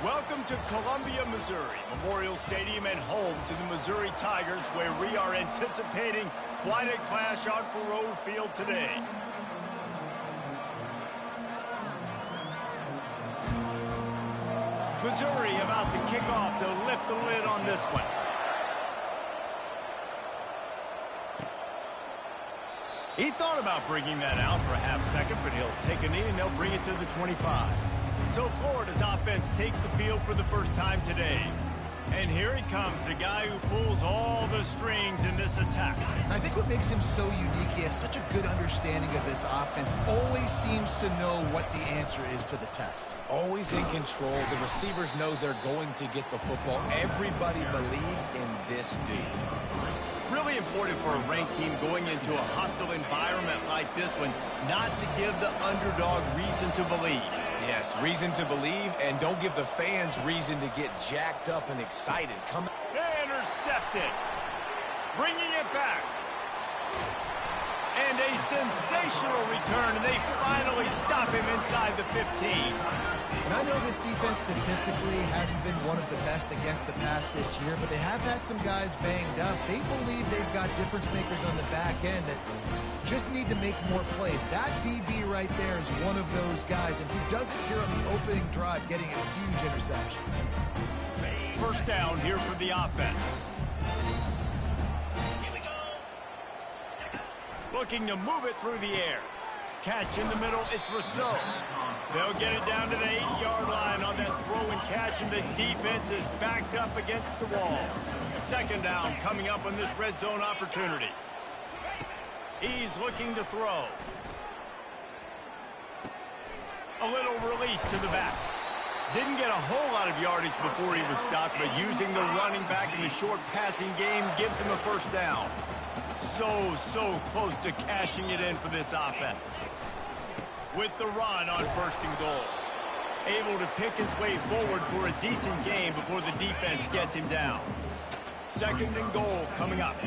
Welcome to Columbia, Missouri, Memorial Stadium and home to the Missouri Tigers, where we are anticipating quite a clash on Faurot Field today. Missouri about to kick off to lift the lid on this one. He thought about bringing that out for a half second, but he'll take a knee and they'll bring it to the 25. So Florida's offense takes the field for the first time today. And here he comes, the guy who pulls all the strings in this attack. I think what makes him so unique, he has such a good understanding of this offense. Always seems to know what the answer is to the test. Always in control. The receivers know they're going to get the football. Everybody believes in this dude. Really important for a ranked team going into a hostile environment like this one, not to give the underdog reason to believe. Yes, reason to believe, and don't give the fans reason to get jacked up and excited. Come intercepted. Bringing it back. And a sensational return, and they finally stop him inside the 15. And I know this defense statistically hasn't been one of the best against the pass this year, but they have had some guys banged up. They believe they've got difference makers on the back end that just need to make more plays. That DB right there is one of those guys, and he does it here on the opening drive, getting a huge interception. First down here for the offense. Looking to move it through the air. Catch in the middle, it's Rousseau. They'll get it down to the 8-yard line on that throw and catch, and the defense is backed up against the wall. Second down coming up on this red zone opportunity. He's looking to throw. A little release to the back. Didn't get a whole lot of yardage before he was stopped, but using the running back in the short passing game gives him a first down. So close to cashing it in for this offense. With the run on first and goal. Able to pick his way forward for a decent game before the defense gets him down. Second and goal coming up.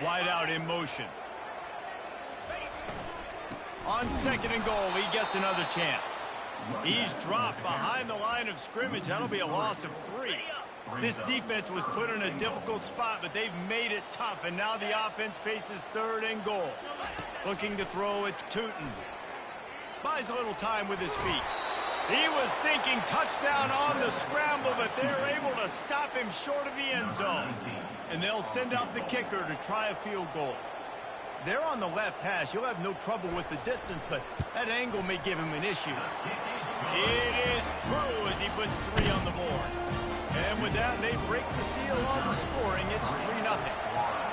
Wide out in motion. On second and goal, he gets another chance. He's dropped behind the line of scrimmage. That'll be a loss of 3. This defense was put in a difficult spot, but they've made it tough, and now the offense faces third and goal. Looking to throw, it's Tootin. Buys a little time with his feet. He was thinking touchdown on the scramble, but they're able to stop him short of the end zone. And they'll send out the kicker to try a field goal. They're on the left hash. You'll have no trouble with the distance, but that angle may give him an issue. It is true as he puts 3 on the board. And with that, they break the seal on the scoring. It's 3-0.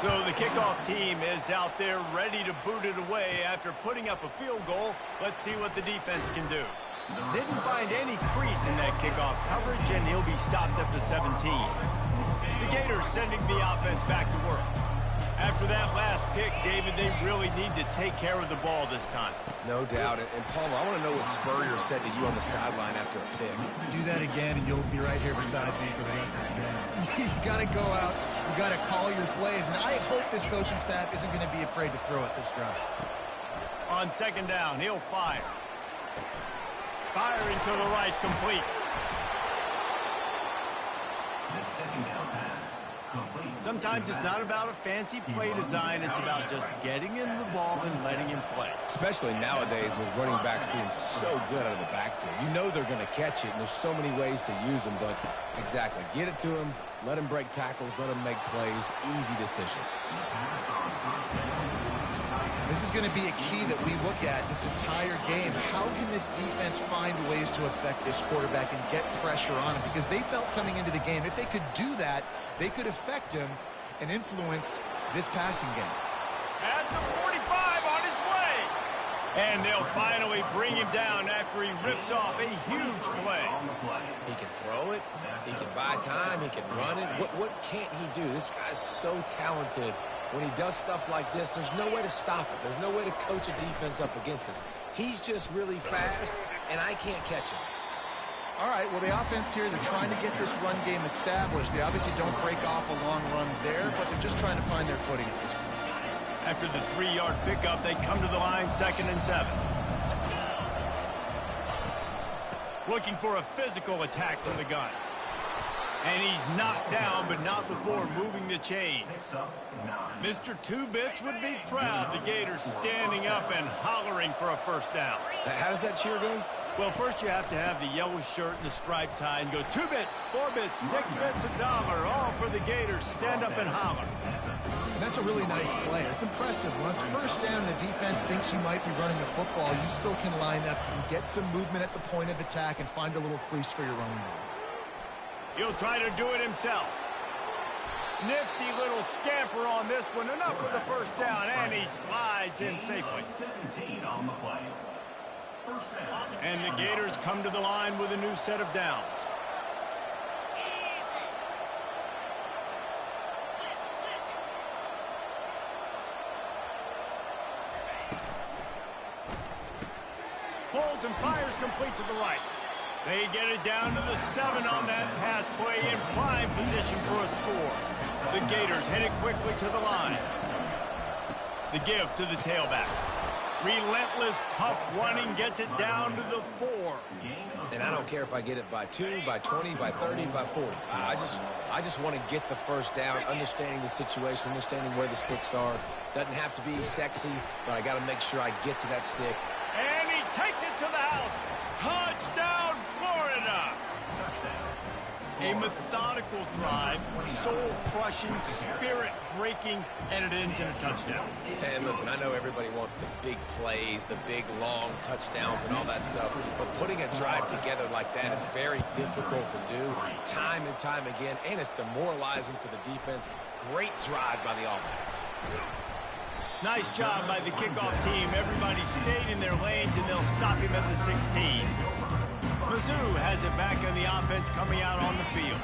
So the kickoff team is out there ready to boot it away after putting up a field goal. Let's see what the defense can do. Didn't find any crease in that kickoff coverage, and he'll be stopped at the 17. The Gators sending the offense back to work. After that last pick, David, they really need to take care of the ball this time. No doubt. And Palmer, I want to know what Spurrier said to you on the sideline after a pick. Do that again, and you'll be right here beside me for the rest of the game. You got to go out. You got to call your plays, and I hope this coaching staff isn't going to be afraid to throw it this drive. On second down, he'll fire. Firing to the right, complete. Sometimes it's not about a fancy play design. It's about just getting him the ball and letting him play. Especially nowadays with running backs being so good out of the backfield. You know they're going to catch it, and there's so many ways to use them. But exactly, get it to him, let him break tackles, let him make plays. Easy decision. This is going to be a key that we look at this entire game. How can this defense find ways to affect this quarterback and get pressure on him? Because they felt coming into the game, if they could do that, they could affect him and influence this passing game. At the 45 on his way. And they'll finally bring him down after he rips off a huge play. He can throw it. He can buy time. He can run it. What can't he do? This guy's so talented. When he does stuff like this, there's no way to stop it. There's no way to coach a defense up against this. He's just really fast, and I can't catch him. All right, well, the offense here, they're trying to get this run game established. They obviously don't break off a long run there, but they're just trying to find their footing at this point. After the 3-yard pickup, they come to the line, 2nd and 7. looking for a physical attack from the gun. And he's knocked down, but not before moving the chains. Mr. Two Bits would be proud. The Gators standing up and hollering for a first down. How does that cheer go? Well, first you have to have the yellow shirt and the striped tie and go 2 bits, 4 bits, 6 bits, $1, all for the Gators. Stand up and holler. And that's a really nice play. It's impressive. When it's first down and the defense thinks you might be running the football, you still can line up and get some movement at the point of attack and find a little crease for your running back. He'll try to do it himself. Nifty little scamper on this one. Enough for the first down, and he slides in safely. 17 on the play. And the Gators come to the line with a new set of downs. Pulls and fires complete to the right. They get it down to the 7 on that pass play in prime position for a score. The Gators headed quickly to the line. The give to the tailback. Relentless, tough running gets it down to the 4. And I don't care if I get it by 2, by 20, by 30, by 40. I just want to get the first down, understanding the situation, understanding where the sticks are. Doesn't have to be sexy, but I got to make sure I get to that stick. And he takes it to the house. Touchdown, Florida! A methodical drive, soul-crushing, spirit-breaking, and it ends in a touchdown. And listen, I know everybody wants the big plays, the big, long touchdowns and all that stuff, but putting a drive together like that is very difficult to do time and time again, and it's demoralizing for the defense. Great drive by the offense. Nice job by the kickoff team. Everybody stayed in their lanes, and they'll stop him at the 16. Mizzou has it back on the offense coming out on the field.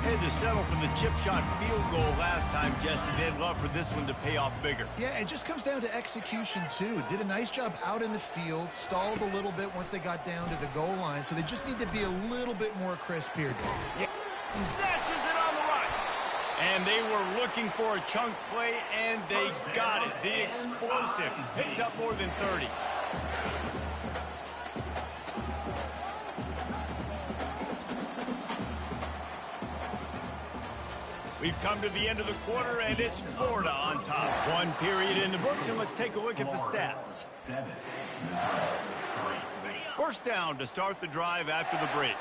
They had to settle for the chip shot field goal last time, Jesse. They'd love for this one to pay off bigger. Yeah, it just comes down to execution, too. Did a nice job out in the field, stalled a little bit once they got down to the goal line, so they just need to be a little bit more crisp here. Yeah. Snatches it on the right. And they were looking for a chunk play, and they got it. The explosive picks up more than 30. We've come to the end of the quarter, and it's Florida on top. One period in the books, and let's take a look at the stats. First down to start the drive after the break.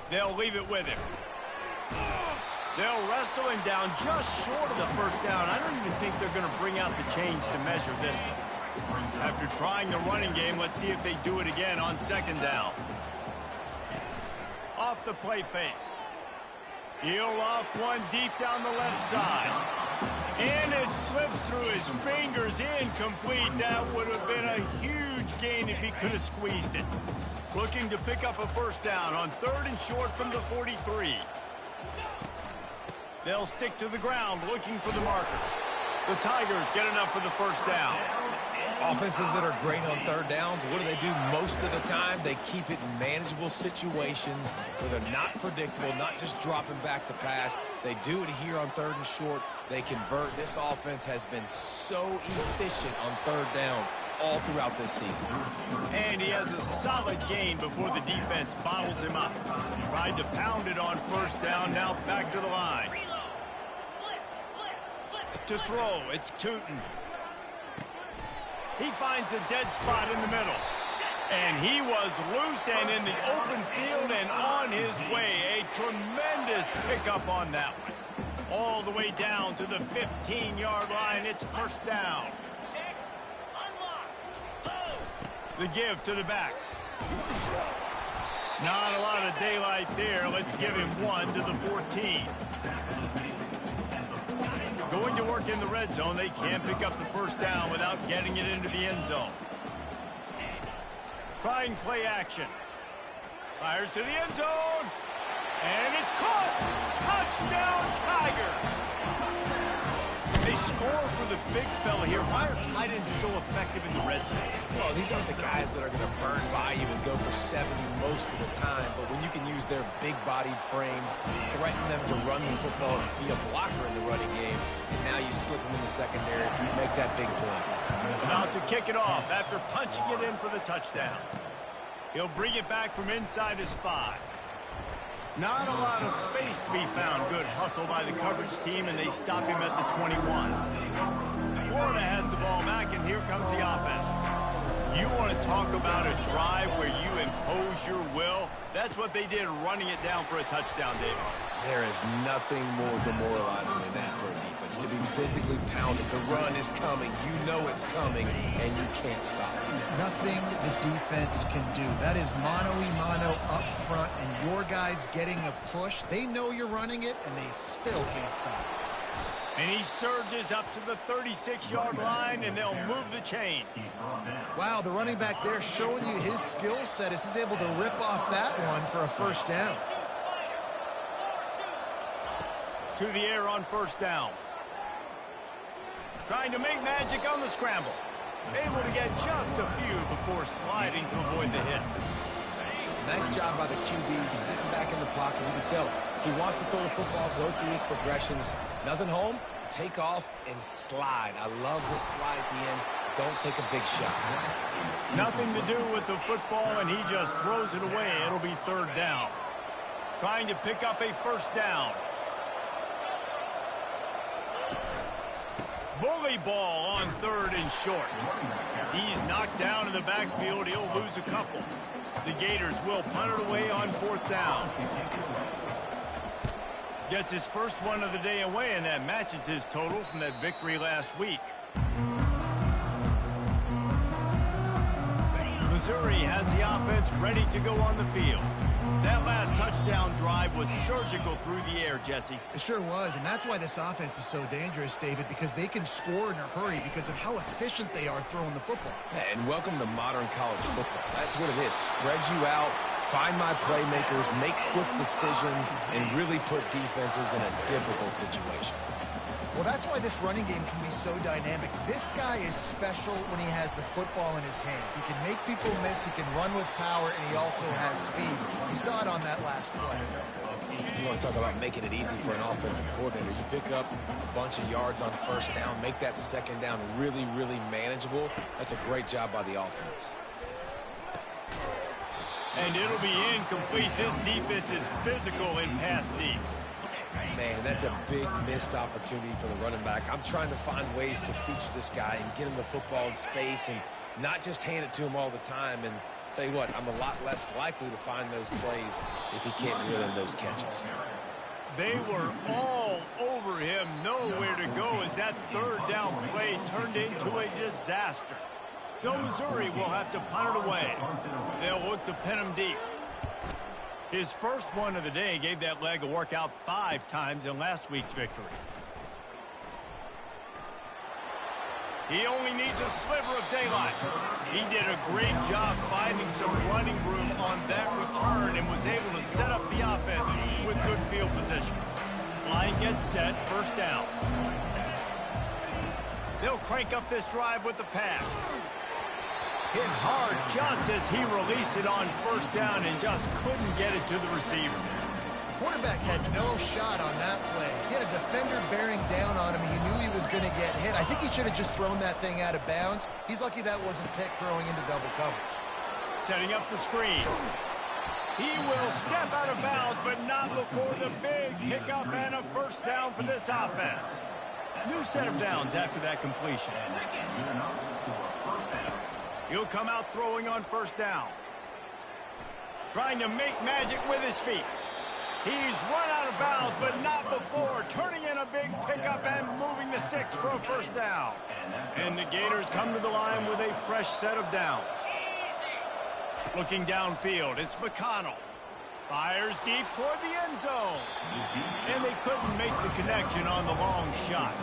They'll leave it with him. They'll wrestle him down just short of the first down. I don't even think they're going to bring out the chains to measure this one. After trying the running game, let's see if they do it again on second down. Off the play fake. He'll off one deep down the left side. And it slips through his fingers, incomplete. That would have been a huge gain if he could have squeezed it. Looking to pick up a first down on 3rd and short from the 43. They'll stick to the ground looking for the marker. The Tigers get enough for the first down. Offenses that are great on 3rd downs, what do? Most of the time, they keep it in manageable situations where they're not predictable, not just dropping back to pass. They do it here on 3rd and short. They convert. This offense has been so efficient on 3rd downs all throughout this season. And he has a solid gain before the defense bottles him up. Tried to pound it on first down, now back to the line. To throw, it's Tootin. He finds a dead spot in the middle. And he was loose and in the open field and on his way. A tremendous pickup on that one. All the way down to the 15-yard line. It's first down. The give to the back. Not a lot of daylight there. Let's give him one to the 14. Going to work in the red zone. They can't pick up the first down without getting it into the end zone. Trying play action. Fires to the end zone. And it's caught. Touchdown, Tigers. They score for the big fella here. Why are tight ends so effective in the red zone? Well, these aren't the guys that are going to burn by you and go for 70 most of the time, but when you can use their big-bodied frames, threaten them to run the football and be a blocker in the running game, and now you slip him in the secondary, make that big play. About to kick it off after punching it in for the touchdown. He'll bring it back from inside his 5. Not a lot of space to be found. Good hustle by the coverage team, and they stop him at the 21. Florida has the ball back, and here comes the offense. You want to talk about a drive where you impose your will? That's what they did, running it down for a touchdown, David. There is nothing more demoralizing than that for a defense, to be physically pounded. The run is coming. You know it's coming, and you can't stop it. Nothing the defense can do. That is mano-a-mano up front, and your guys getting a push. They know you're running it, and they still can't stop it. And he surges up to the 36-yard line, and they'll move the chain. Wow, the running back there showing you his skill set as he's able to rip off that one for a first down. To the air on first down. Trying to make magic on the scramble. Able to get just a few before sliding to avoid the hit. Nice job by the QB, sitting back in the pocket. You can tell he wants to throw the football, go through his progressions. Nothing home, take off, and slide. I love this slide at the end. Don't take a big shot. Nothing to do with the football, and he just throws it away. It'll be third down. Trying to pick up a first down. Bully ball on third and short. He's knocked down in the backfield. He'll lose a couple. The Gators will punt it away on fourth down. Gets his first one of the day away, and that matches his total from that victory last week. Missouri has the offense ready to go on the field. That last touchdown drive was surgical through the air, Jesse. It sure was, and that's why this offense is so dangerous, David, because they can score in a hurry because of how efficient they are throwing the football. And welcome to modern college football. That's what it is. Spread you out, find my playmakers, make quick decisions, and really put defenses in a difficult situation. Well, that's why this running game can be so dynamic. This guy is special when he has the football in his hands. He can make people miss, he can run with power, and he also has speed. You saw it on that last play. You want to talk about making it easy for an offensive coordinator. You pick up a bunch of yards on first down, make that second down really, really manageable. That's a great job by the offense. And it'll be incomplete. This defense is physical in pass deep. Man, that's a big missed opportunity for the running back. I'm trying to find ways to feature this guy and get him the football in space and not just hand it to him all the time. And tell you what, I'm a lot less likely to find those plays if he can't reel in those catches. They were all over him, nowhere to go as that third down play turned into a disaster. So Missouri will have to punt it away. They'll look to pin him deep. His first one of the day gave that leg a workout 5 times in last week's victory. He only needs a sliver of daylight. He did a great job finding some running room on that return and was able to set up the offense with good field position. Line gets set, first down. They'll crank up this drive with the pass. Hit hard just as he released it on first down and just couldn't get it to the receiver. Quarterback had no shot on that play. He had a defender bearing down on him. He knew he was going to get hit. I think he should have just thrown that thing out of bounds. He's lucky that wasn't picked throwing into double coverage. Setting up the screen. He will step out of bounds, but not before the big pickup and a first down for this offense. New set of downs after that completion. He'll come out throwing on first down. Trying to make magic with his feet. He's run out of bounds, but not before turning in a big pickup and moving the sticks for a first down. And the Gators come to the line with a fresh set of downs. Looking downfield, it's McConnell. Fires deep toward the end zone. And they couldn't make the connection on the long shot.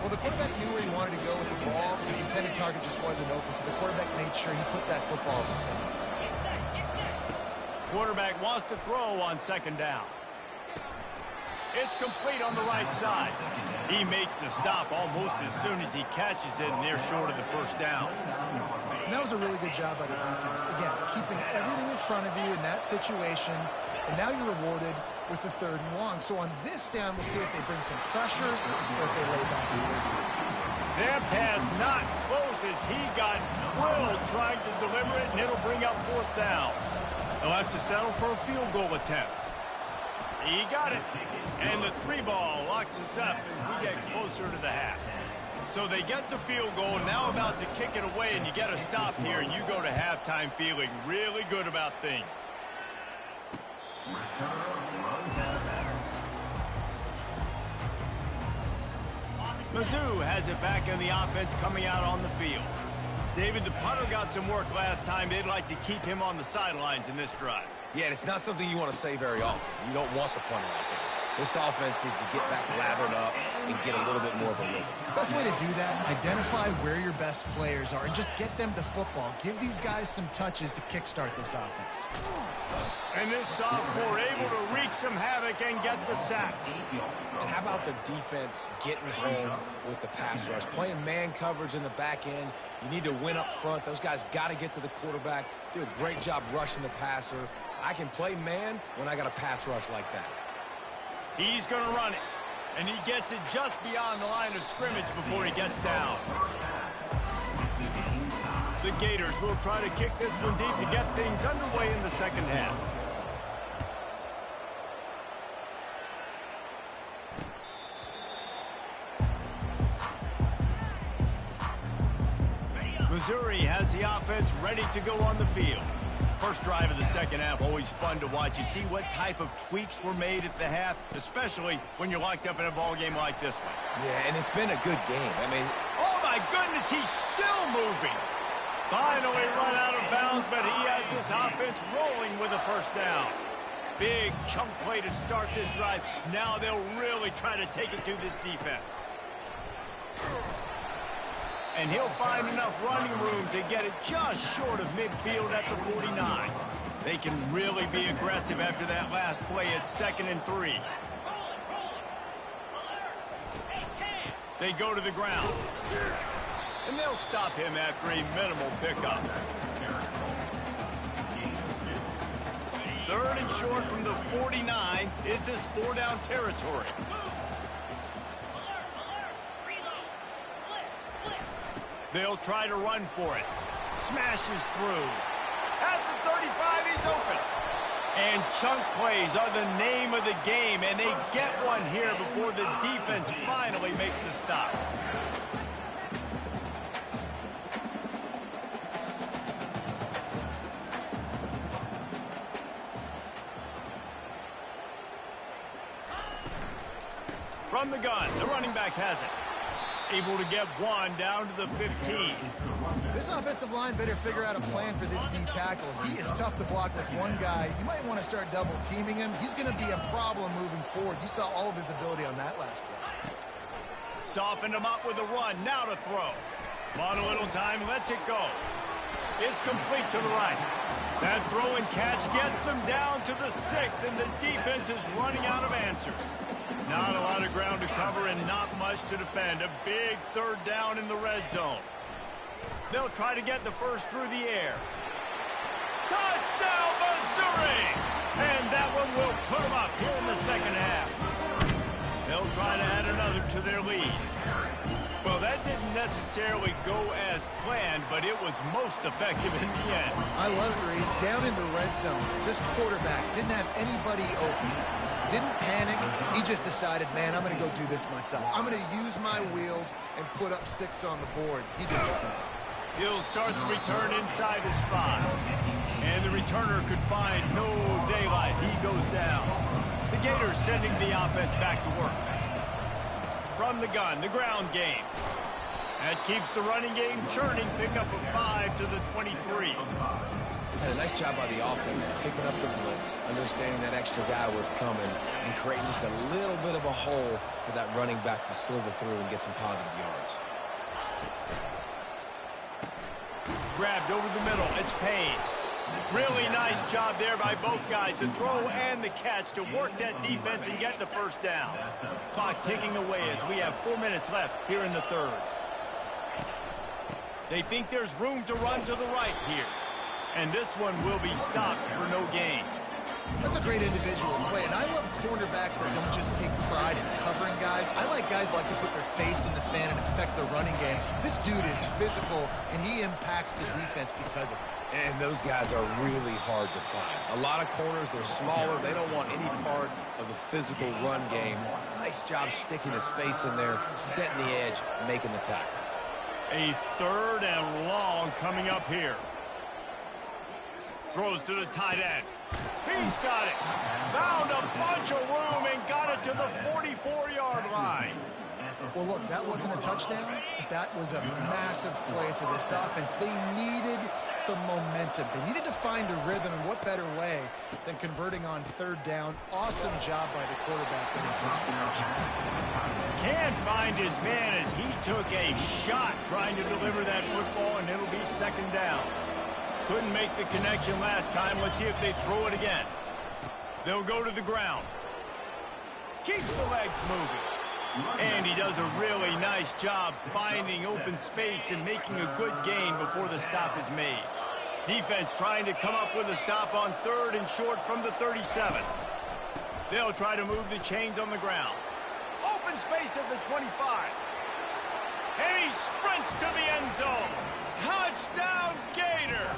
Well, the quarterback knew where he wanted to go with the ball. His intended target just wasn't open, so the quarterback made sure he put that football in his hands. Quarterback wants to throw on second down. It's complete on the right side. He makes the stop almost as soon as he catches it, and they're short of the first down. And that was a really good job by the defense. Again, keeping everything in front of you in that situation, and now you're rewarded with the 3rd and long. So on this down, we'll see if they bring some pressure or if they lay back and listen. Their pass not close as he got drilled trying to deliver it, and it'll bring up 4th down. They'll have to settle for a field goal attempt. He got it. And the 3-ball locks us up as we get closer to the half. So they get the field goal, now about to kick it away, and you get a stop here, and you go to halftime feeling really good about things. Mizzou has it back in the offense coming out on the field. David, the punter got some work last time. They'd like to keep him on the sidelines in this drive. Yeah, and it's not something you want to say very often. You don't want the punter out there. This offense needs to get back lathered up and get a little bit more of a rhythm. Best way to do that, identify where your best players are and just get them the football. Give these guys some touches to kickstart this offense. And this sophomore able to wreak some havoc and get the sack. And how about the defense getting home with the pass rush? Playing man coverage in the back end. You need to win up front. Those guys got to get to the quarterback. Do a great job rushing the passer. I can play man when I got a pass rush like that. He's going to run it. And he gets it just beyond the line of scrimmage before he gets down. The Gators will try to kick this one deep to get things underway in the second half. Missouri has the offense ready to go on the field. First drive of the second half, always fun to watch. You see what type of tweaks were made at the half, especially when you're locked up in a ball game like this one. Yeah, and it's been a good game. I mean, oh my goodness, he's still moving. Finally run out of bounds, but he has this offense rolling with a 1st down. Big chunk play to start this drive. Now they'll really try to take it to this defense. And he'll find enough running room to get it just short of midfield at the 49. They can really be aggressive after that last play at 2nd and 3. They go to the ground. And they'll stop him after a minimal pickup. 3rd and short from the 49. Is this 4-down territory? They'll try to run for it. Smashes through. At the 35, he's open. And chunk plays are the name of the game, and they get one here before the defense finally makes a stop. From the gun, the running back has it. Able to get one down to the 15. This offensive line better figure out a plan for this D tackle. He is tough to block with one guy. You might want to start double teaming him. He's going to be a problem moving forward. You saw all of his ability on that last play. Softened him up with a run. Now to throw. Bought a little time. Lets it go. It's complete to the right. That throw and catch gets them down to the 6, and the defense is running out of answers. Not a lot of ground to cover and not much to defend. A big 3rd down in the red zone. They'll try to get the first through the air. Touchdown, Missouri! And that one will put them up here in the second half. They'll try to add another to their lead. Well, that didn't necessarily go as planned, but it was most effective in the end. I love it, Reese. Down in the red zone, this quarterback didn't have anybody open. Didn't panic. He just decided, man, I'm going to go do this myself. I'm going to use my wheels and put up 6 on the board. He did just that. He'll start the return inside his 5. And the returner could find no daylight. He goes down. The Gators sending the offense back to work. From the gun, the ground game. That keeps the running game churning. Pick up a 5 to the 23. Had a nice job by the offense picking up the blitz, understanding that extra guy was coming, and creating just a little bit of a hole for that running back to slither through and get some positive yards. Grabbed over the middle. It's Payne. Really nice job there by both guys to throw and the catch to work that defense and get the 1st down. Clock ticking away as we have 4 minutes left here in the 3rd. They think there's room to run to the right here. And this one will be stopped for no gain. That's a great individual play, and I love cornerbacks that don't just take pride in covering guys. I like guys that like to put their face in the fan and affect the running game. This dude is physical, and he impacts the defense because of it. And those guys are really hard to find. A lot of corners, they're smaller. They don't want any part of the physical run game. Nice job sticking his face in there, setting the edge, making the tackle. A 3rd and long coming up here. Throws to the tight end. He's got it. Found a bunch of room and got it to the 44-yard line. Well, look, that wasn't a touchdown, but that was a massive play for this offense. They needed some momentum. They needed to find a rhythm, and what better way than converting on 3rd down. Awesome job by the quarterback getting for inspiration. Can't find his man as he took a shot trying to deliver that football, and it'll be 2nd down. Couldn't make the connection last time. Let's see if they throw it again. They'll go to the ground. Keeps the legs moving. And he does a really nice job finding open space and making a good gain before the stop is made. Defense trying to come up with a stop on 3rd and short from the 37. They'll try to move the chains on the ground. Open space at the 25. And he sprints to the end zone. Touchdown, Gator!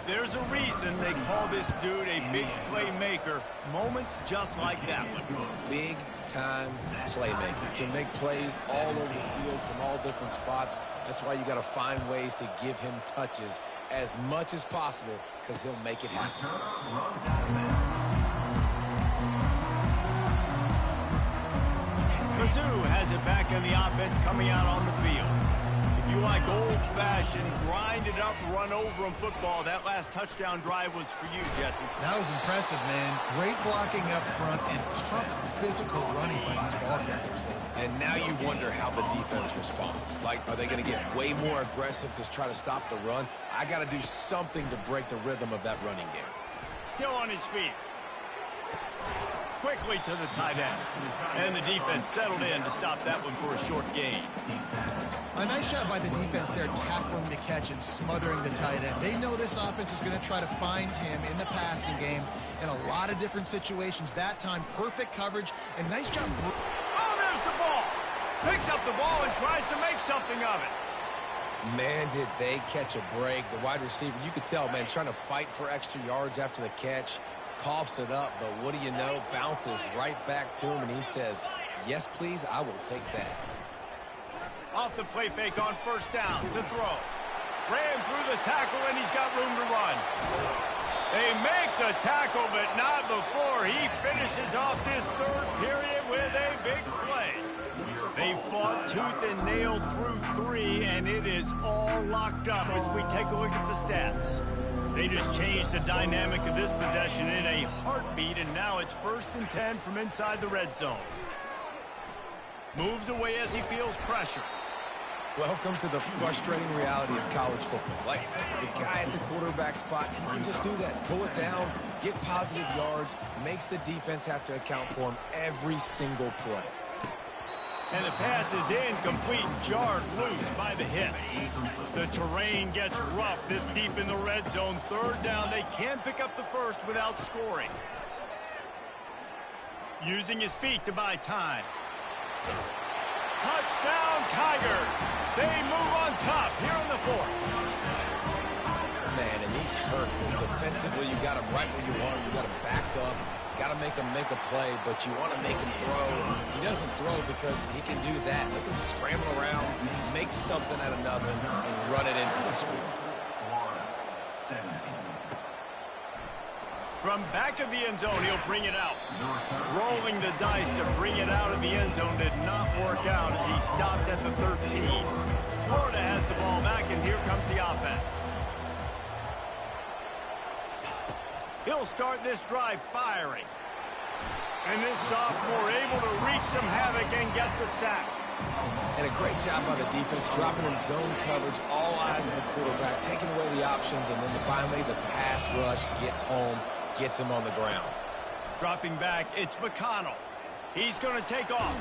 There's a reason they call this dude a big playmaker. Moments just like that one. Big-time playmaker. Can make plays all over the field from all different spots. That's why you got to find ways to give him touches as much as possible, because he'll make it happen. Mizzou has it back in the offense coming out on the field. If you like old-fashioned, grind-it-up, run-over-'em football, that last touchdown drive was for you, Jesse. That was impressive, man. Great blocking up front and tough physical running by these ball carriers. And now you wonder how the defense responds. Like, are they going to get way more aggressive to try to stop the run? I got to do something to break the rhythm of that running game. Still on his feet. Quickly to the tight end. And the defense settled in to stop that one for a short gain. A nice job by the defense there, tackling the catch and smothering the tight end. They know this offense is going to try to find him in the passing game in a lot of different situations. That time, perfect coverage and nice job. Oh, there's the ball. Picks up the ball and tries to make something of it. Man, did they catch a break. The wide receiver, you could tell, man, trying to fight for extra yards after the catch. Coughs it up, but what do you know? Bounces right back to him, and he says, yes, please, I will take that. Off the play fake on 1st down to throw. Ran through the tackle, and he's got room to run. They make the tackle, but not before he finishes off this 3rd period with a big play. They fought tooth and nail through 3, and it is all locked up as we take a look at the stats. They just changed the dynamic of this possession in a heartbeat, and now it's 1st and 10 from inside the red zone. Moves away as he feels pressure. Welcome to the frustrating reality of college football. Like, the guy at the quarterback spot, he can just do that. Pull it down, get positive yards, makes the defense have to account for him every single play. And the pass is incomplete, jarred loose by the hit. The terrain gets rough this deep in the red zone. 3rd down, they can't pick up the 1st without scoring. Using his feet to buy time. Touchdown, Tigers! They move on top here in the 4th. Man, and he's hurt because defensively you got him right where you want him. You got him backed up. Got to make him make a play, but you want to make him throw. He doesn't throw because he can do that. Look at him scramble around, make something out of nothing, and run it in for the score. From back of the end zone, he'll bring it out. Rolling the dice to bring it out of the end zone did not work out as he stopped at the 13. Florida has the ball back, and here comes the offense. He'll start this drive firing. And this sophomore able to wreak some havoc and get the sack. And a great job by the defense, dropping in zone coverage, all eyes on the quarterback, taking away the options, and then finally the pass rush gets home, gets him on the ground. Dropping back, it's McConnell. He's going to take off.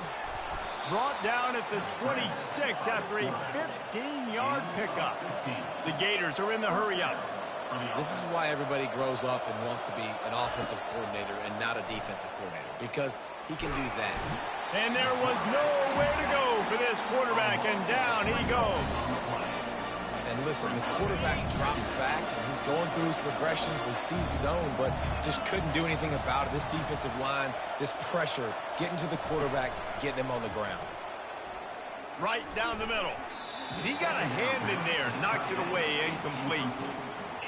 Brought down at the 26 after a 15-yard pickup. The Gators are in the hurry-up. This is why everybody grows up and wants to be an offensive coordinator and not a defensive coordinator, because he can do that. And there was nowhere to go for this quarterback, and down he goes. And listen, the quarterback drops back, and he's going through his progressions. We see zone, but just couldn't do anything about it. This defensive line, this pressure, getting to the quarterback, getting him on the ground. Right down the middle. And he got a hand in there, knocks it away, incomplete.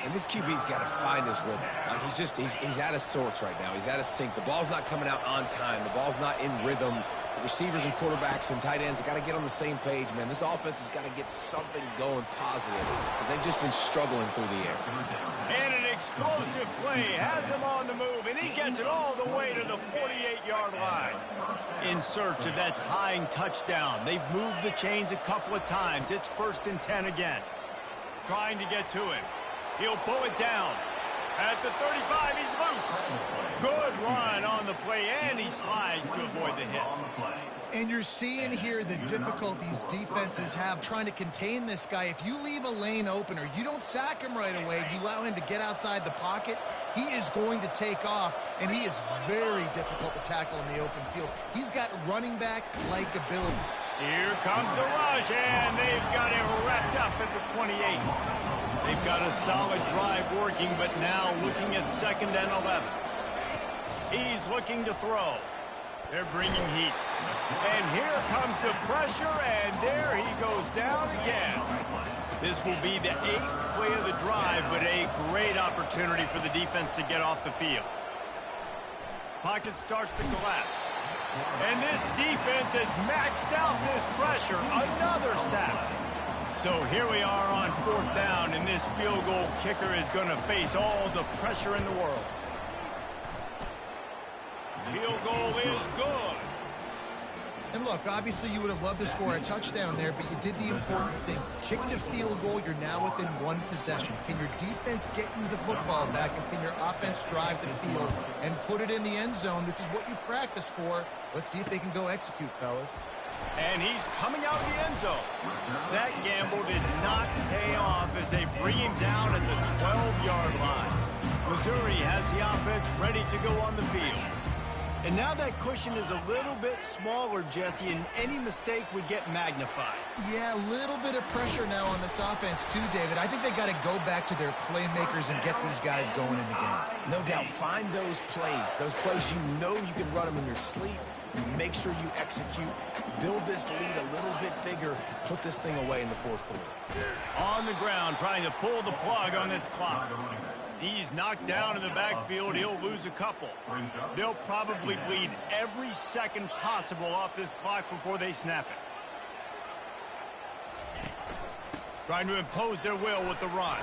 And this QB's got to find his rhythm. He's out of sorts right now. He's out of sync. The ball's not coming out on time. The ball's not in rhythm. The receivers and quarterbacks and tight ends have got to get on the same page, man. This offense has got to get something going positive because they've just been struggling through the air. And an explosive play has him on the move, and he gets it all the way to the 48-yard line. In search of that tying touchdown. They've moved the chains a couple of times. It's 1st and 10 again. Trying to get to him. He'll pull it down. At the 35, he's loose. Good run on the play, and he slides to avoid the hit. And you're seeing here the difficulties defenses have trying to contain this guy. If you leave a lane open or you don't sack him right away, you allow him to get outside the pocket, he is going to take off, and he is very difficult to tackle in the open field. He's got running back-like ability. Here comes the rush, and they've got him wrapped up at the 28. They've got a solid drive working, but now looking at 2nd and 11. He's looking to throw. They're bringing heat. And here comes the pressure, and there he goes down again. This will be the 8th play of the drive, but a great opportunity for the defense to get off the field. Pocket starts to collapse. And this defense has maxed out this pressure. Another sack. So here we are on 4th down, and this field goal kicker is going to face all the pressure in the world. Field goal is good. And look, obviously you would have loved to score a touchdown there, but you did the important thing. Kicked a field goal, you're now within 1 possession. Can your defense get you the football back, and can your offense drive the field and put it in the end zone? This is what you practice for. Let's see if they can go execute, fellas. And he's coming out of the end zone. That gamble did not pay off as they bring him down at the 12-yard line. Missouri has the offense ready to go on the field. And now that cushion is a little bit smaller, Jesse, and any mistake would get magnified. Yeah, a little bit of pressure now on this offense too, David. I think they got to go back to their playmakers and get these guys going in the game. No doubt. Find those plays you know you can run them in your sleep. You make sure you execute. Build this lead a little bit bigger. Put this thing away in the 4th quarter. On the ground, trying to pull the plug on this clock. He's knocked down in the backfield. He'll lose a couple. They'll probably bleed every second possible off this clock before they snap it. Trying to impose their will with the run.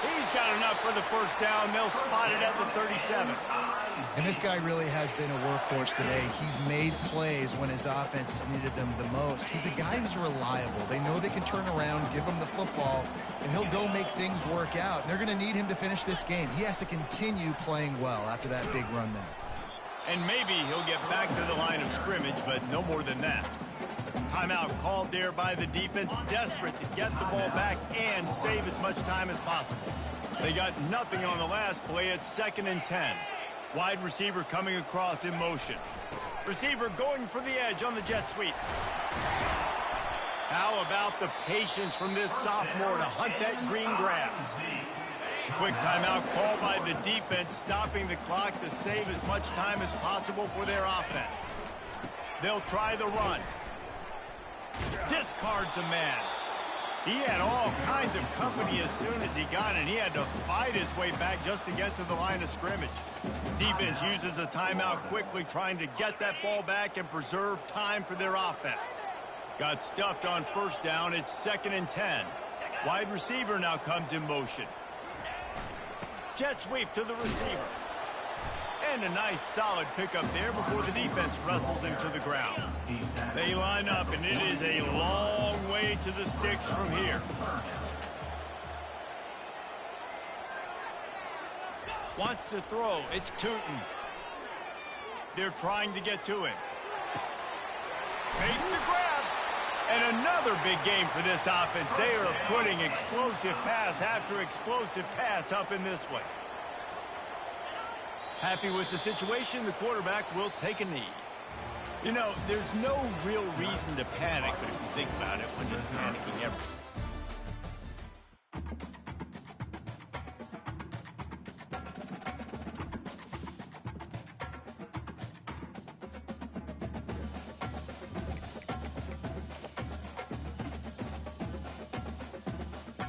He's got enough for the 1st down. They'll spot it at the 37. And this guy really has been a workhorse today. He's made plays when his offense has needed them the most. He's a guy who's reliable. They know they can turn around, give him the football, and he'll go make things work out. They're going to need him to finish this game. He has to continue playing well after that big run there. And maybe he'll get back to the line of scrimmage, but no more than that. Timeout called there by the defense, desperate to get the ball back and save as much time as possible. They got nothing on the last play. It's 2nd and 10. Wide receiver coming across in motion. Receiver going for the edge on the jet sweep. How about the patience from this sophomore to hunt that green grass? Quick timeout called by the defense, stopping the clock to save as much time as possible for their offense. They'll try the run. Discards a man. He had all kinds of company as soon as he got it. He had to fight his way back just to get to the line of scrimmage. Defense uses a timeout quickly, trying to get that ball back and preserve time for their offense. Got stuffed on 1st down. It's 2nd and 10. Wide receiver now comes in motion. Jet sweep to the receiver. And a nice solid pickup there before the defense wrestles him to the ground. They line up, and it is a long way to the sticks from here. Wants to throw. It's Tootin. They're trying to get to him. Takes the grab. And another big game for this offense. They are putting explosive pass after explosive pass up in this one. Happy with the situation, the quarterback will take a knee. You know, there's no real reason to panic, but if you think about it, when does panicking ever